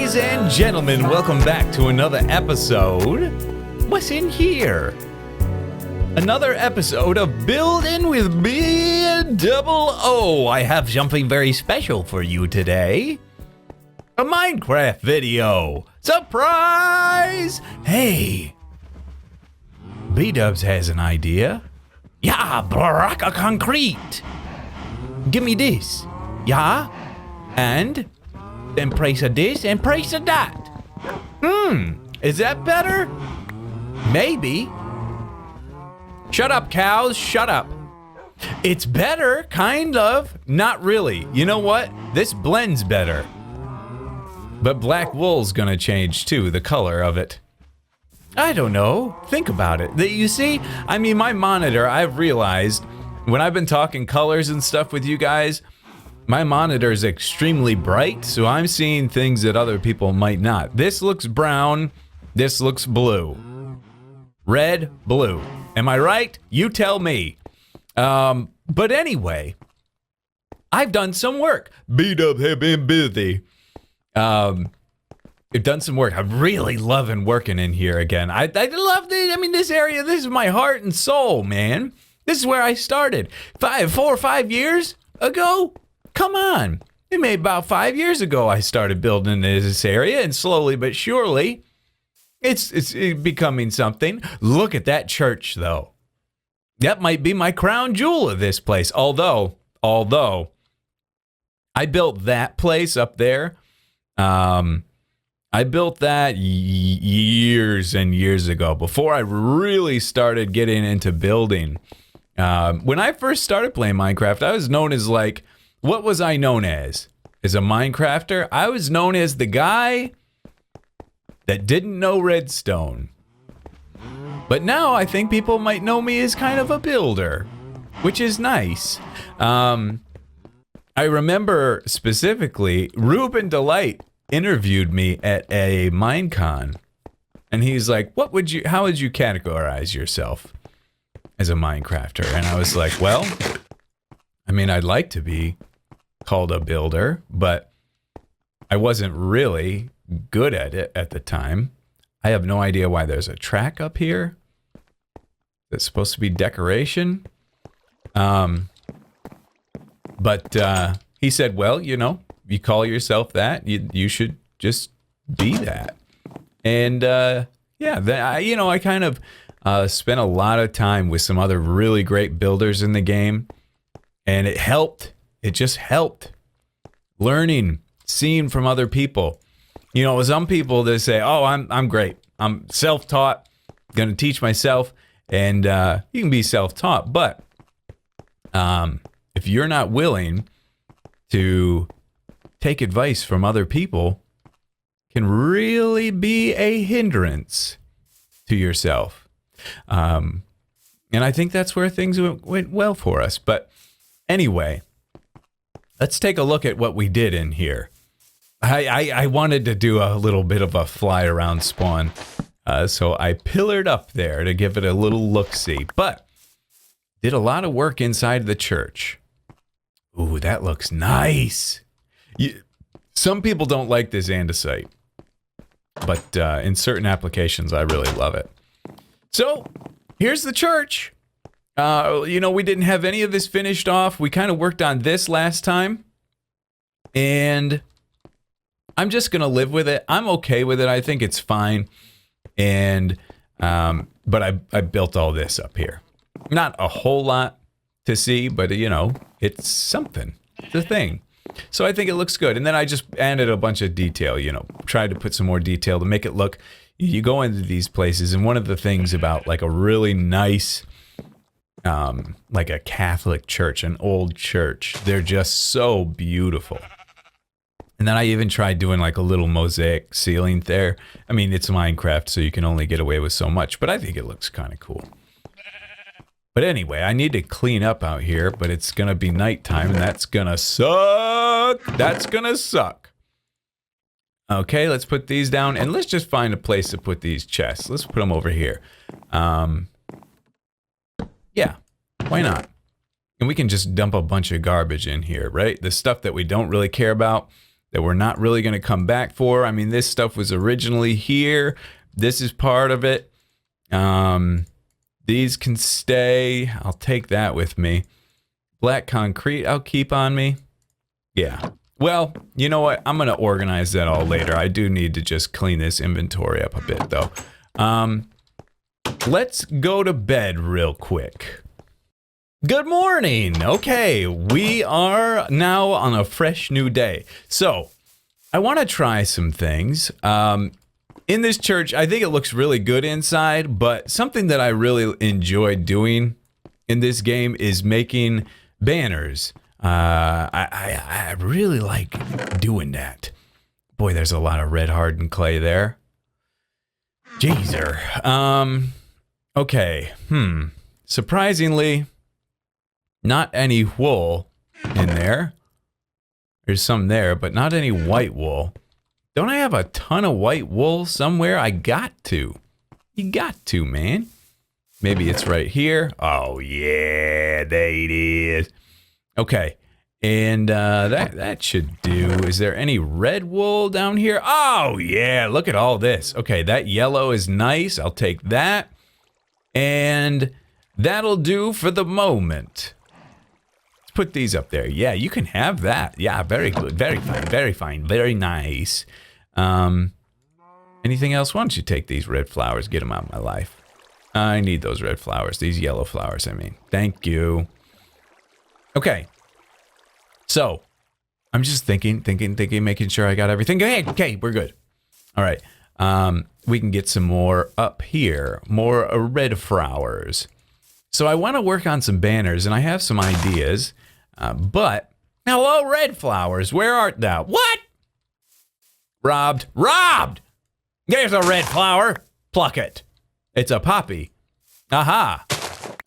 Ladies and gentlemen, welcome back to another episode. What's in here? Another episode of Building with BdoubleO. I have something very special for you today. A Minecraft video. Surprise! Hey, Bdubs has an idea. Yeah, block of concrete. Give me this. Yeah, and then place of this and place of that. Is that better? Maybe. Shut up, cows, shut up. It's better, kind of, not really. You know what? This blends better. But black wool's gonna change too, the color of it. I don't know, think about it. You see, I mean, my monitor, I've realized, when I've been talking colors and stuff with you guys, my monitor is extremely bright, so I'm seeing things that other people might not. This looks brown, this looks blue. Red, blue. Am I right? You tell me. But anyway, I've done some work. Bdubs have been busy. I've done some work. I'm really loving working in here again. I love this area. This is my heart and soul, man. This is where I started. 4 or 5 years ago? Come on. It made about 5 years ago I started building this area, and slowly but surely, it's becoming something. Look at that church, though. That might be my crown jewel of this place. Although I built that place up there. I built that years and years ago, before I really started getting into building. When I first started playing Minecraft, I was known as what was I known as? As a Minecrafter? I was known as the guy that didn't know redstone. But now I think people might know me as kind of a builder, which is nice. I remember specifically, Ruben Delight interviewed me at a Minecon, and he's like, how would you categorize yourself as a Minecrafter? And I was like, well, I mean, I'd like to be called a builder, but I wasn't really good at it at the time. I have no idea why there's a track up here that's supposed to be decoration. But he said, well, you call yourself that, you should just be that. And I kind of spent a lot of time with some other really great builders in the game, and it helped. It just helped learning, seeing from other people. Some people, they say, oh, I'm great. I'm self-taught, going to teach myself. And you can be self-taught, but if you're not willing to take advice from other people, can really be a hindrance to yourself. And I think that's where things went well for us. But anyway, let's take a look at what we did in here. I wanted to do a little bit of a fly around spawn. So I pillared up there to give it a little look-see. But did a lot of work inside the church. Ooh, that looks nice. Some people don't like this andesite, but in certain applications, I really love it. So here's the church. We didn't have any of this finished off. We kind of worked on this last time, and I'm just gonna live with it. I'm okay with it. I think it's fine. And but I built all this up here. Not a whole lot to see, but it's something. It's a thing. So I think it looks good. And then I just added a bunch of detail, tried to put some more detail to make it look. You go into these places, and one of the things about a really nice like a Catholic church, an old church, they're just so beautiful. And then I even tried doing a little mosaic ceiling there. I mean, it's Minecraft, so you can only get away with so much, but I think it looks kind of cool. But anyway, I need to clean up out here, but it's going to be nighttime, and that's going to suck. That's going to suck. Okay, let's put these down, and let's just find a place to put these chests. Let's put them over here. Yeah, why not? And we can just dump a bunch of garbage in here, right? The stuff that we don't really care about, that we're not really going to come back for. I mean, this stuff was originally here. This is part of it. These can stay. I'll take that with me. Black concrete, I'll keep on me. Yeah. Well, you know what? I'm going to organize that all later. I do need to just clean this inventory up a bit, though. Let's go to bed real quick. Good morning. Okay, we are now on a fresh new day. So, I want to try some things. In this church, I think it looks really good inside, but something that I really enjoy doing in this game is making banners. I really like doing that. Boy, there's a lot of red hardened clay there. Jeezer. Okay. Surprisingly, not any wool in there. There's some there, but not any white wool. Don't I have a ton of white wool somewhere? I got to. You got to, man. Maybe it's right here. Oh, yeah, there it is. Okay, and that should do. Is there any red wool down here? Oh, yeah, look at all this. Okay, that yellow is nice. I'll take that. And that'll do for the moment. Let's put these up there. Yeah, you can have that. Yeah, very good. Very fine. Very fine. Very nice. Anything else? Why don't you take these red flowers, get them out of my life. I need those red flowers, these yellow flowers, I mean. Thank you. Okay. So, I'm just thinking, making sure I got everything. Okay, we're good. All right. We can get some more up here, more red flowers. So I want to work on some banners, and I have some ideas, but hello, red flowers, where art thou? What? Robbed. There's a red flower. Pluck it. It's a poppy. Aha.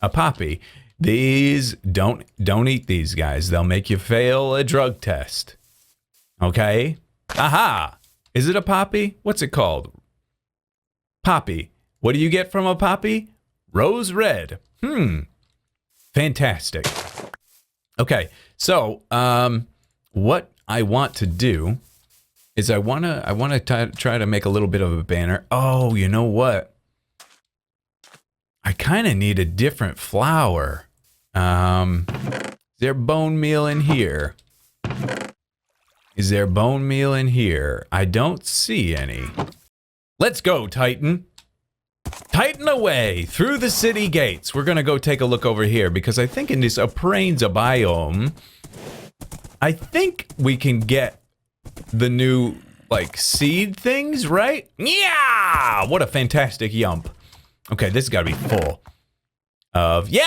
A poppy. These, don't eat these guys. They'll make you fail a drug test. Okay? Aha. Is it a poppy? What's it called? Poppy. What do you get from a poppy? Rose red. Fantastic. Okay. So, what I want to do is I want to try to make a little bit of a banner. Oh, you know what? I kind of need a different flour. Is there bone meal in here? Is there bone meal in here? I don't see any. Let's go, Titan. Titan away through the city gates. We're going to go take a look over here because I think in this Apranza biome, I think we can get the new, like, seed things, right? Yeah! What a fantastic yump. Okay, this has got to be full of... Yeah.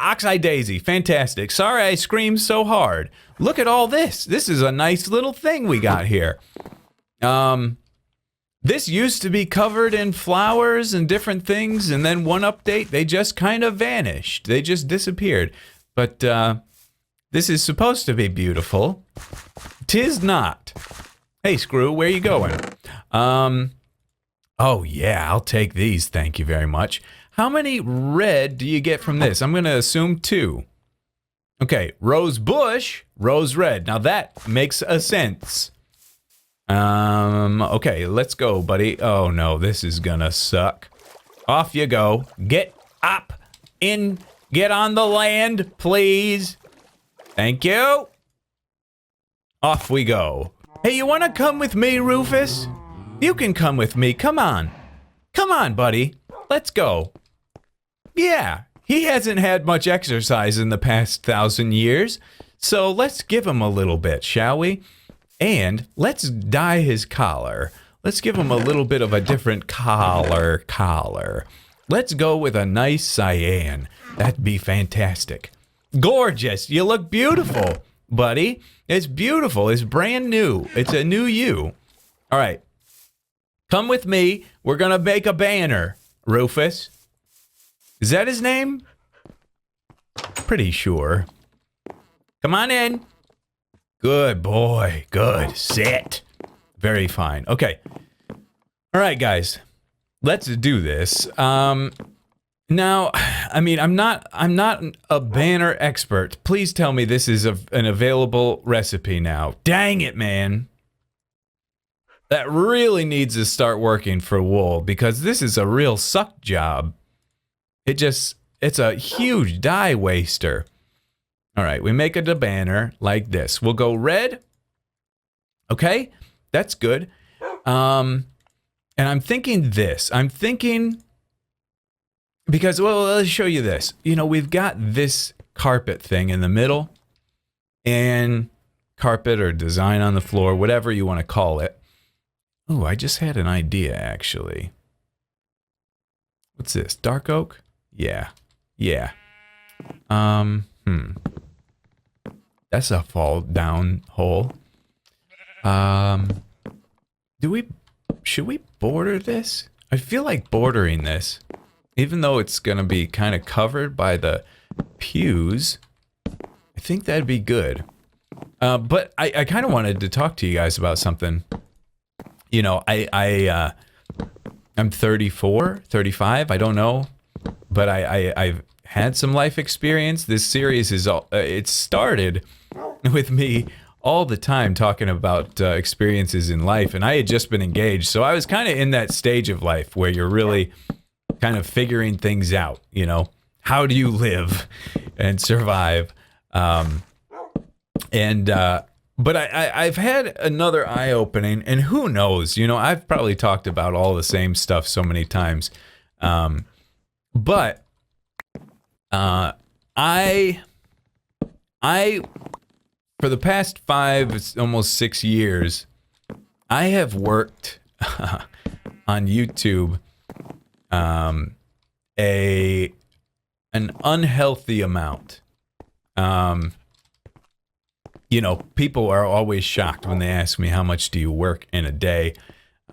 Oxeye daisy. Fantastic. Sorry I screamed so hard. Look at all this. This is a nice little thing we got here. This used to be covered in flowers and different things, and then one update, they just kind of vanished. They just disappeared. But, this is supposed to be beautiful. 'Tis not. Hey, Screw, where you going? Oh, yeah, I'll take these, thank you very much. How many red do you get from this? I'm going to assume 2. Okay, rose bush, rose red. Now that makes a sense. Okay, let's go, buddy. Oh, no, this is going to suck. Off you go. Get up in, get on the land, please. Thank you. Off we go. Hey, you want to come with me, Rufus? You can come with me. Come on. Come on, buddy. Let's go. Yeah, he hasn't had much exercise in the past 1,000 years, so let's give him a little bit, shall we? And let's dye his collar. Let's give him a little bit of a different collar. Let's go with a nice cyan. That'd be fantastic. Gorgeous. You look beautiful, buddy. It's beautiful. It's brand new. It's a new you. All right. Come with me. We're going to make a banner, Rufus. Is that his name? Pretty sure. Come on in. Good boy. Good. Sit. Very fine. Okay. All right, guys. Let's do this. Now, I mean, I'm not a banner expert. Please tell me this is an available recipe now. Dang it, man. that really needs to start working for wool, because this is a real suck job. It's a huge dye waster. All right, we make a banner like this. We'll go red. Okay, that's good. And I'm thinking this. I'm thinking, because, well, let's show you this. You know, we've got this carpet thing in the middle, and carpet or design on the floor, whatever you want to call it. Oh, I just had an idea, actually. What's this? Dark oak? Yeah. Yeah. That's a fall down hole. Should we border this? I feel like bordering this, even though it's gonna be kind of covered by the pews. I think that'd be good. But I kind of wanted to talk to you guys about something. You know, I'm 34, 35, I don't know, but I've had some life experience. This series is it started with me all the time talking about experiences in life, and I had just been engaged, so I was kind of in that stage of life where you're really kind of figuring things out. You know, how do you live and survive? But I've had another eye-opening, and who knows? You know, I've probably talked about all the same stuff so many times, but I for the past 5, almost 6 years, I have worked on YouTube an unhealthy amount. You know, people are always shocked when they ask me how much do you work in a day.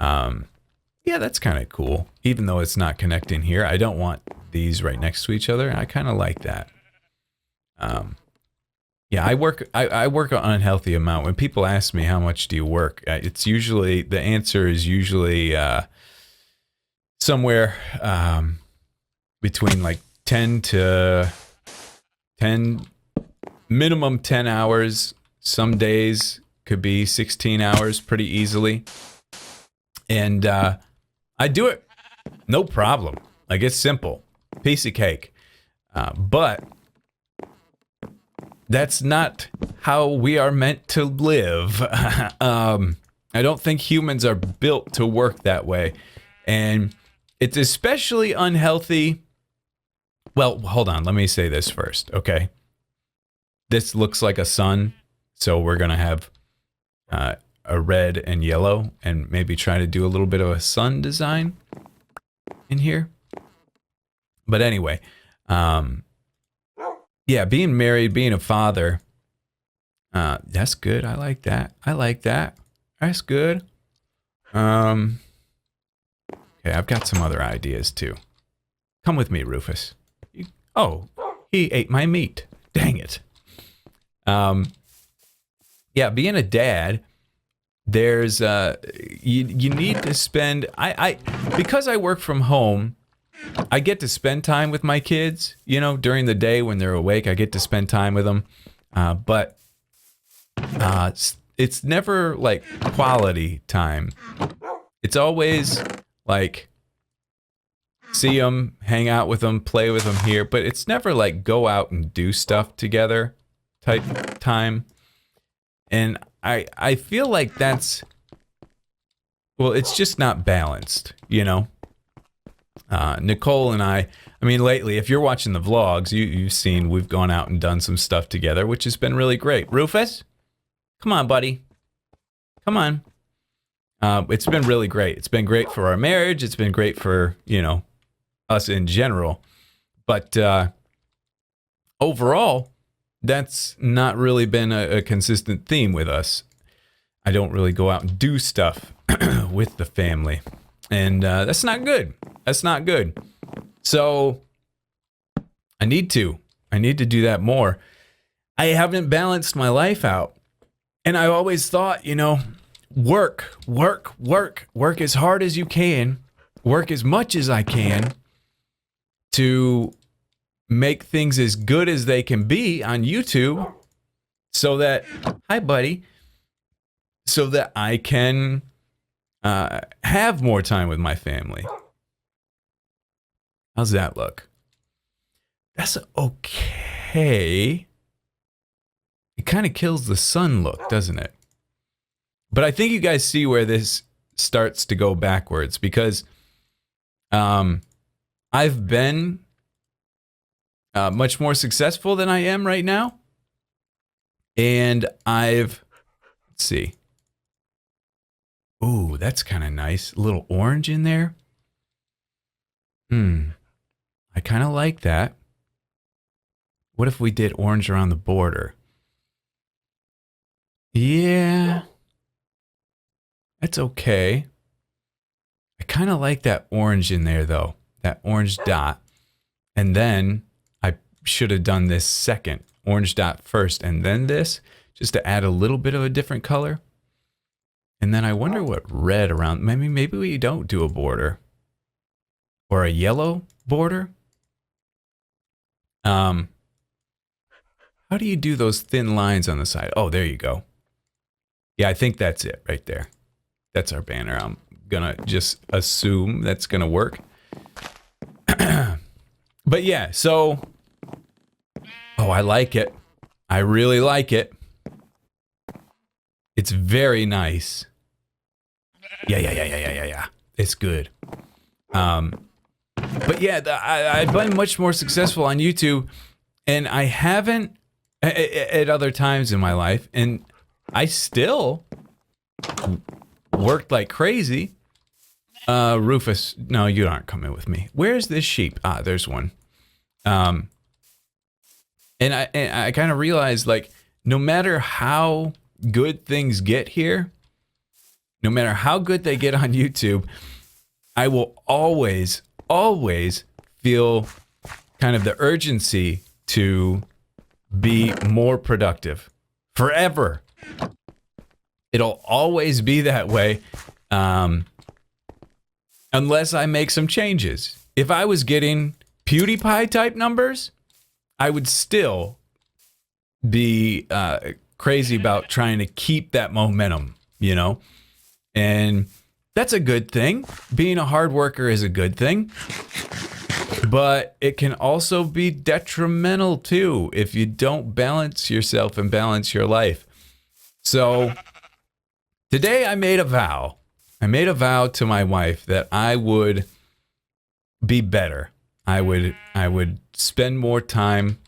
Yeah, that's kind of cool. Even though it's not connecting here, I don't want these right next to each other. I kind of like that. Yeah, I work an unhealthy amount. When people ask me how much do you work, it's usually, the answer is usually somewhere between like 10 to 10, minimum 10 hours. Some days could be 16 hours pretty easily. And I do it no problem. Like, it's simple. Piece of cake. But that's not how we are meant to live. I don't think humans are built to work that way. And it's especially unhealthy. Well, hold on. Let me say this first, okay? This looks like a sun, so we're going to have a red and yellow, and maybe try to do a little bit of a sun design in here. But anyway, yeah, being married, being a father, that's good. I like that. I like that. That's good. Okay, I've got some other ideas too. Come with me, Rufus. Oh, he ate my meat. Dang it. Yeah, being a dad, there's you need to spend, because I work from home, I get to spend time with my kids, you know, during the day when they're awake. I get to spend time with them, but it's never like quality time. It's always like see them, hang out with them, play with them here, but it's never like go out and do stuff together type time. And I feel like that's, well, it's just not balanced, you know. Nicole and I mean, lately, if you're watching the vlogs, you've seen we've gone out and done some stuff together, which has been really great. Rufus, come on, buddy. Come on. It's been really great. It's been great for our marriage. It's been great for, you know, us in general. But overall, that's not really been a consistent theme with us. I don't really go out and do stuff with the family. And that's not good. That's not good. So I need to do that more. I haven't balanced my life out. And I always thought, you know, work as hard as you can, work as much as I can to make things as good as they can be on YouTube so that, hi buddy, so that I can have more time with my family. How's that look? That's okay. It kind of kills the sun look, doesn't it? But I think you guys see where this starts to go backwards, because I've been much more successful than I am right now. And let's see. Ooh, that's kind of nice. A little orange in there. I kind of like that. What if we did orange around the border? Yeah. That's okay. I kind of like that orange in there, though. That orange dot. And then I should have done this second. Orange dot first, and then this, just to add a little bit of a different color. And then I wonder what red around... Maybe we don't do a border. Or a yellow border. How do you do those thin lines on the side? Oh, there you go. Yeah, I think that's it right there. That's our banner. I'm gonna just assume that's gonna work. But yeah, so... Oh, I like it. I really like it. It's very nice. Yeah. It's good. But yeah, I've been much more successful on YouTube, and I haven't at other times in my life, and I still worked like crazy. Rufus, no, you aren't coming with me. Where's this sheep? Ah, there's one. And I kind of realized, like, no matter how good things get here, no matter how good they get on YouTube, I will always feel kind of the urgency to be more productive. Forever. It'll always be that way, unless I make some changes. If I was getting PewDiePie type numbers, I would still be crazy about trying to keep that momentum, you know? And that's a good thing. Being a hard worker is a good thing. But it can also be detrimental too if you don't balance yourself and balance your life. So today I made a vow. I made a vow to my wife that I would be better. I would spend more time,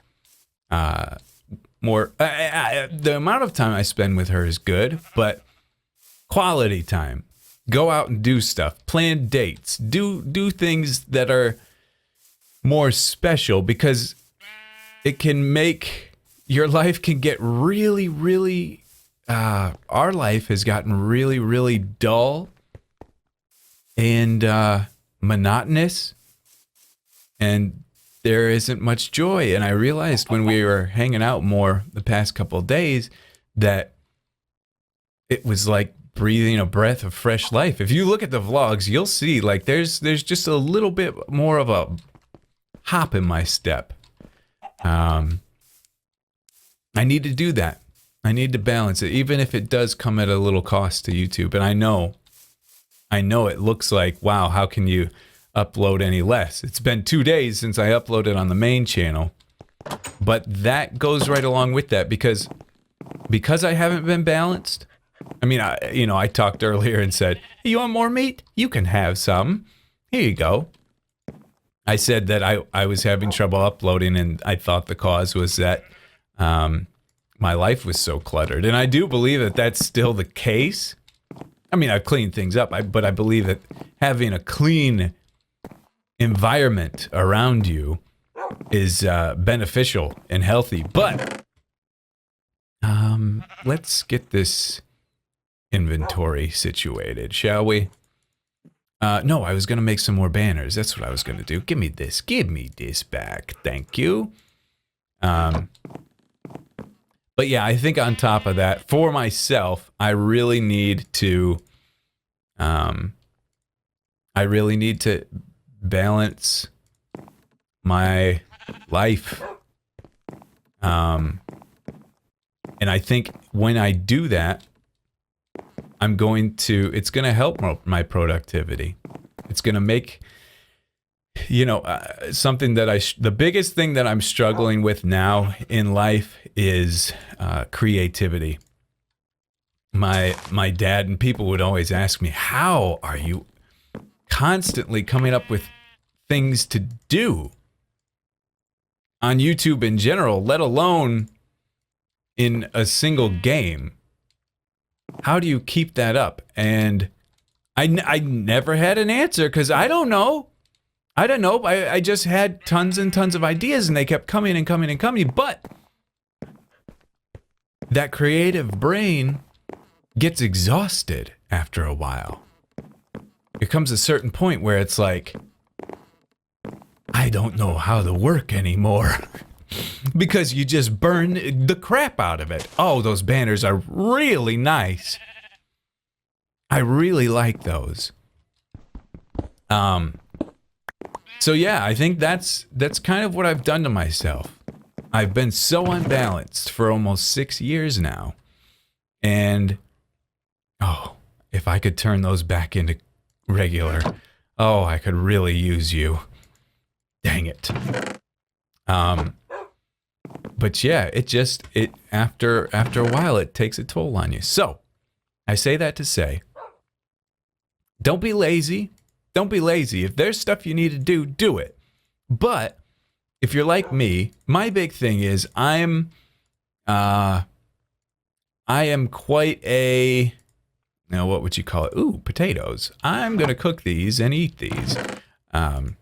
the amount of time I spend with her is good, but quality time. Go out and do stuff, plan dates, do things that are more special, because it can make your life can get really, our life has gotten really dull and monotonous. And there isn't much joy. And I realized when we were hanging out more the past couple of days that it was like breathing a breath of fresh life. If you look at the vlogs, you'll see like there's just a little bit more of a hop in my step. I need to do that. I need to balance it, even if it does come at a little cost to YouTube. And I know it looks like, wow, how can you upload any less? It's been 2 days since I uploaded on the main channel, but that goes right along with that because I haven't been balanced. I mean, I talked earlier and said, hey, you want more meat? You can have some. Here you go. I said that I was having trouble uploading, and I thought the cause was that my life was so cluttered. And I do believe that that's still the case. I mean, I've cleaned things up, but I believe that having a clean environment around you is beneficial and healthy. But let's get this inventory situated, shall we? No, I was going to make some more banners. That's what I was going to do. Give me this. Give me this back. Thank you. But yeah, I think on top of that, for myself, I really need to balance my life. And I think when I do that, it's going to help my productivity. It's going to make, something that the biggest thing that I'm struggling with now in life is creativity. My dad and people would always ask me, how are you constantly coming up with things to do on YouTube in general, let alone in a single game? How do you keep that up? And I never had an answer because I don't know. I just had tons and tons of ideas and they kept coming and coming and coming. But that creative brain gets exhausted after a while. There comes a certain point where it's like, I don't know how to work anymore. Because you just burn the crap out of it. Oh, those banners are really nice. I really like those. So yeah, I think that's kind of what I've done to myself. I've been so unbalanced for almost 6 years now. And if I could turn those back into regular, I could really use you. Dang it. But yeah, after a while, it takes a toll on you. So I say that to say, don't be lazy. Don't be lazy. If there's stuff you need to do, do it. But if you're like me, my big thing is I am quite a, now what would you call it? Ooh, potatoes. I'm going to cook these and eat these. I'm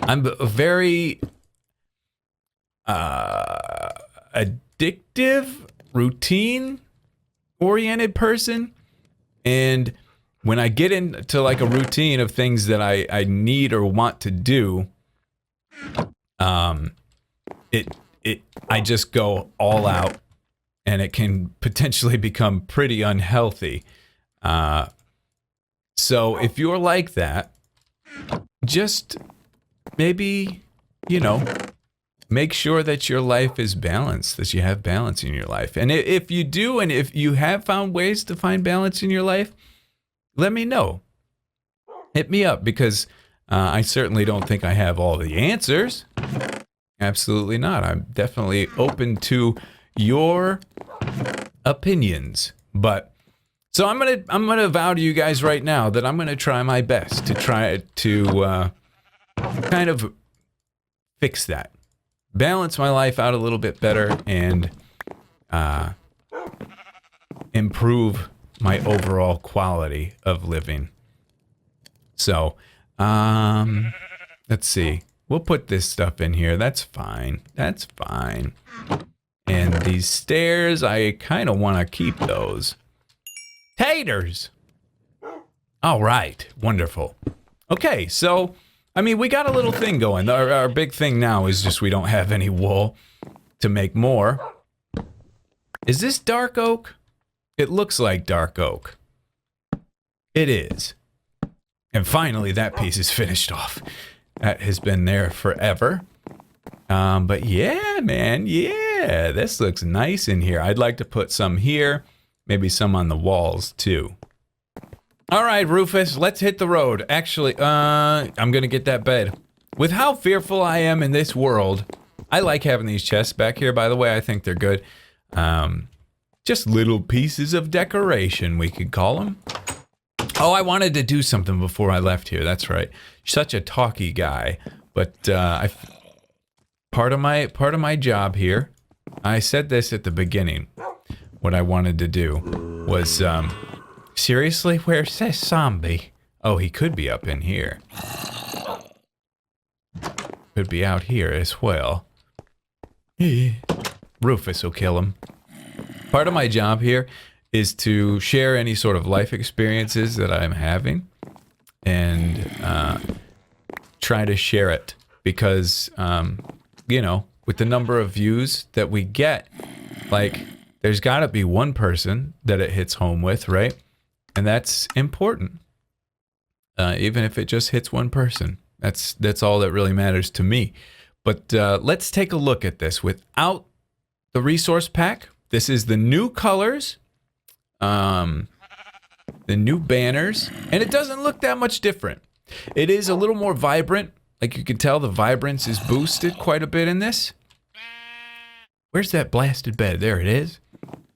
a very addictive, routine-oriented person. And when I get into like a routine of things that I need or want to do, I just go all out, and it can potentially become pretty unhealthy. So if you're like that, just maybe, make sure that your life is balanced, that you have balance in your life. And if you do, and if you have found ways to find balance in your life, let me know. Hit me up, because I certainly don't think I have all the answers. Absolutely not. I'm definitely open to your opinions. But so I'm gonna vow to you guys right now that I'm gonna try my best to kind of fix that, balance my life out a little bit better, and improve my overall quality of living. So, let's see. We'll put this stuff in here. That's fine. That's fine. And these stairs, I kind of want to keep those. Taters! All right. Wonderful. Okay, so, I mean, we got a little thing going. Our big thing now is just we don't have any wool to make more. Is this dark oak? It looks like dark oak. It is. And finally, that piece is finished off. That has been there forever. But yeah, man, yeah, this looks nice in here. I'd like to put some here, maybe some on the walls too. All right, Rufus, let's hit the road. Actually, I'm gonna get that bed. With how fearful I am in this world, I like having these chests back here, by the way. I think they're good. Just little pieces of decoration, we could call them. Oh, I wanted to do something before I left here. That's right. Such a talky guy. But part of my job here, I said this at the beginning. What I wanted to do was, seriously, where's this zombie? Oh, he could be up in here. Could be out here as well. Rufus will kill him. Part of my job here is to share any sort of life experiences that I'm having and try to share it because, with the number of views that we get, like, there's got to be one person that it hits home with, right? And that's important. Even if it just hits one person, that's all that really matters to me. But let's take a look at this without the resource pack. This is the new colors. the new banners, and it doesn't look that much different. It is a little more vibrant. Like you can tell, the vibrance is boosted quite a bit in this. Where's that blasted bed? There it is.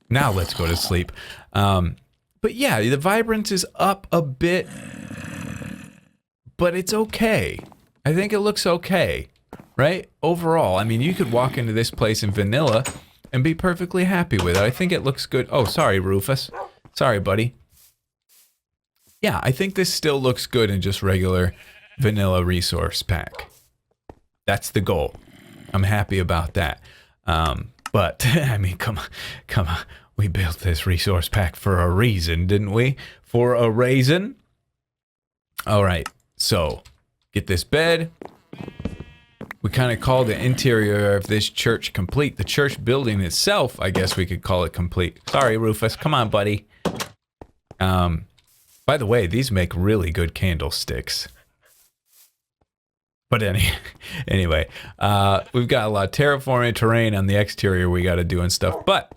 Now let's go to sleep. But yeah, the vibrance is up a bit, but it's okay. I think it looks okay, right? Overall, I mean, you could walk into this place in vanilla and be perfectly happy with it. I think it looks good. Oh, sorry, Rufus. Sorry, buddy. Yeah, I think this still looks good in just regular vanilla resource pack. That's the goal. I'm happy about that. But, I mean, come on. We built this resource pack for a reason, didn't we? For a reason. All right, so get this bed. We kind of call the interior of this church complete. The church building itself, I guess we could call it complete. Sorry, Rufus. Come on, buddy. By the way, these make really good candlesticks. But anyway, we've got a lot of terraforming terrain on the exterior we got to do and stuff. But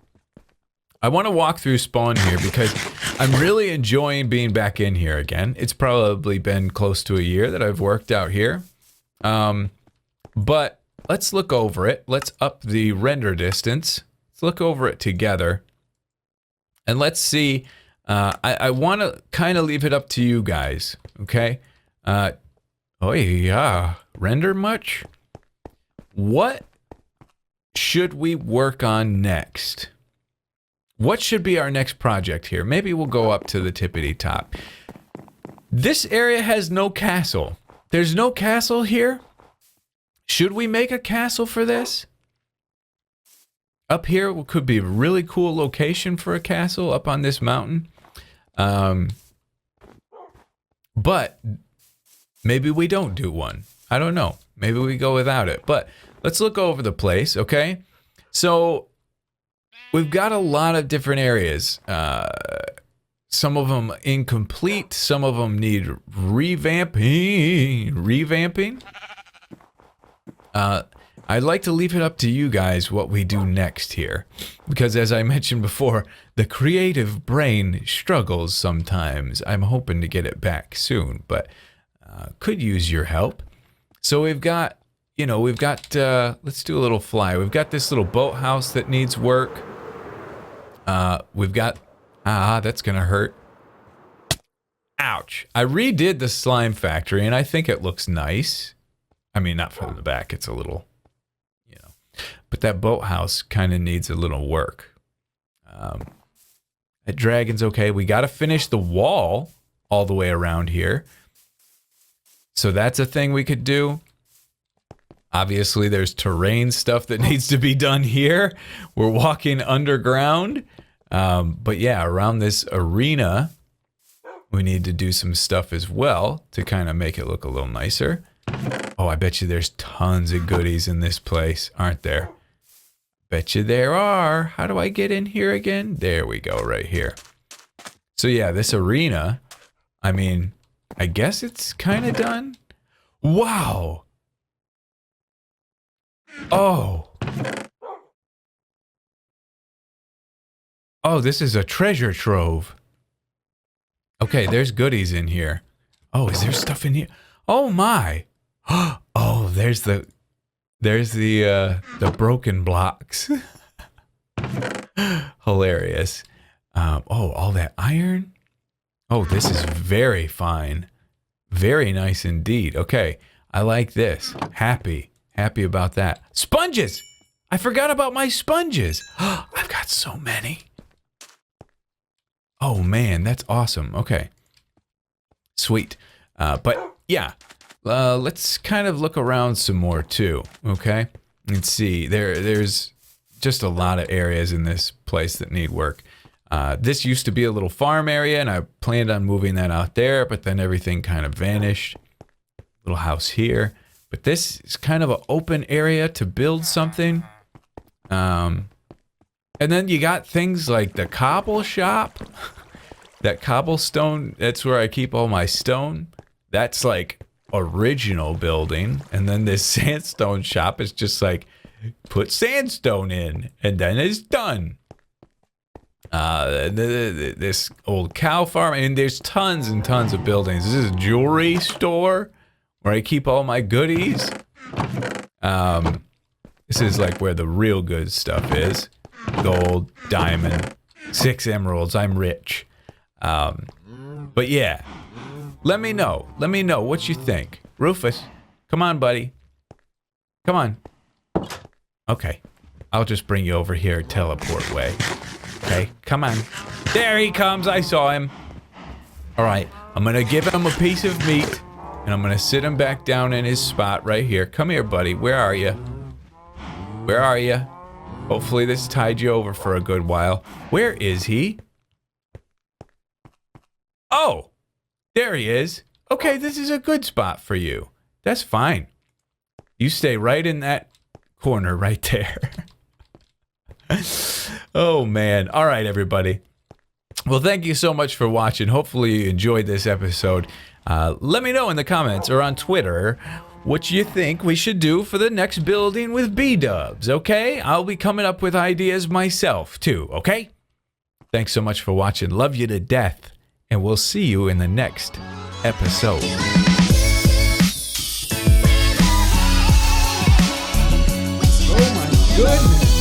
I want to walk through spawn here because I'm really enjoying being back in here again. It's probably been close to a year that I've worked out here. But let's look over it. Let's up the render distance. Let's look over it together. And let's see. I want to kind of leave it up to you guys. Okay. Oh yeah. Render much? What should we work on next? What should be our next project here? Maybe we'll go up to the tippity top. This area has no castle. There's no castle here. Should we make a castle for this? Up here could be a really cool location for a castle up on this mountain. But maybe we don't do one. I don't know. Maybe we go without it. But let's look over the place, okay? So we've got a lot of different areas. Some of them incomplete. Some of them need revamping. I'd like to leave it up to you guys what we do next here. Because as I mentioned before, the creative brain struggles sometimes. I'm hoping to get it back soon, but could use your help. So we've got, let's do a little fly. We've got this little boathouse that needs work. We've got, that's gonna hurt. Ouch. I redid the slime factory and I think it looks nice. I mean, not from the back, it's a little, but that boathouse kind of needs a little work. That dragon's okay. We got to finish the wall all the way around here. So that's a thing we could do. Obviously, there's terrain stuff that needs to be done here. We're walking underground. But yeah, around this arena, we need to do some stuff as well to kind of make it look a little nicer. Oh, I bet you there's tons of goodies in this place, aren't there? Bet you there are. How do I get in here again? There we go, right here. So yeah, this arena, I mean, I guess it's kind of done. Wow. Oh. Oh, this is a treasure trove. Okay, there's goodies in here. Oh, is there stuff in here? Oh my. Oh, there's the broken blocks. Hilarious. Oh, all that iron. Oh, this is very fine. Very nice indeed. Okay, I like this. Happy about that. Sponges! I forgot about my sponges. I've got so many. Oh man, that's awesome. Okay. Sweet. But yeah, let's kind of look around some more too, okay? Let's see, there's just a lot of areas in this place that need work. This used to be a little farm area and I planned on moving that out there, but then everything kind of vanished. Little house here. But this is kind of an open area to build something. And then you got things like the cobble shop. That cobblestone, that's where I keep all my stone. That's like original building. And then this sandstone shop is just like, put sandstone in and then it's done. This old cow farm, and there's tons and tons of buildings. This is a jewelry store where I keep all my goodies. This is like where the real good stuff is. Gold, diamond, 6 emeralds. I'm rich. But yeah, let me know what you think. Rufus, come on, buddy. Come on. Okay, I'll just bring you over here teleport way. Okay, come on. There he comes. I saw him. All right, I'm gonna give him a piece of meat, and I'm gonna sit him back down in his spot right here. Come here, buddy. Where are you? Where are you? Hopefully this tied you over for a good while. Where is he? Oh, there he is. Okay, this is a good spot for you. That's fine. You stay right in that corner right there. Oh, man. All right, everybody. Well, thank you so much for watching. Hopefully you enjoyed this episode. Let me know in the comments or on Twitter what you think we should do for the next building with Bdubs, okay? I'll be coming up with ideas myself, too, okay? Thanks so much for watching. Love you to death. And we'll see you in the next episode. Oh, my goodness.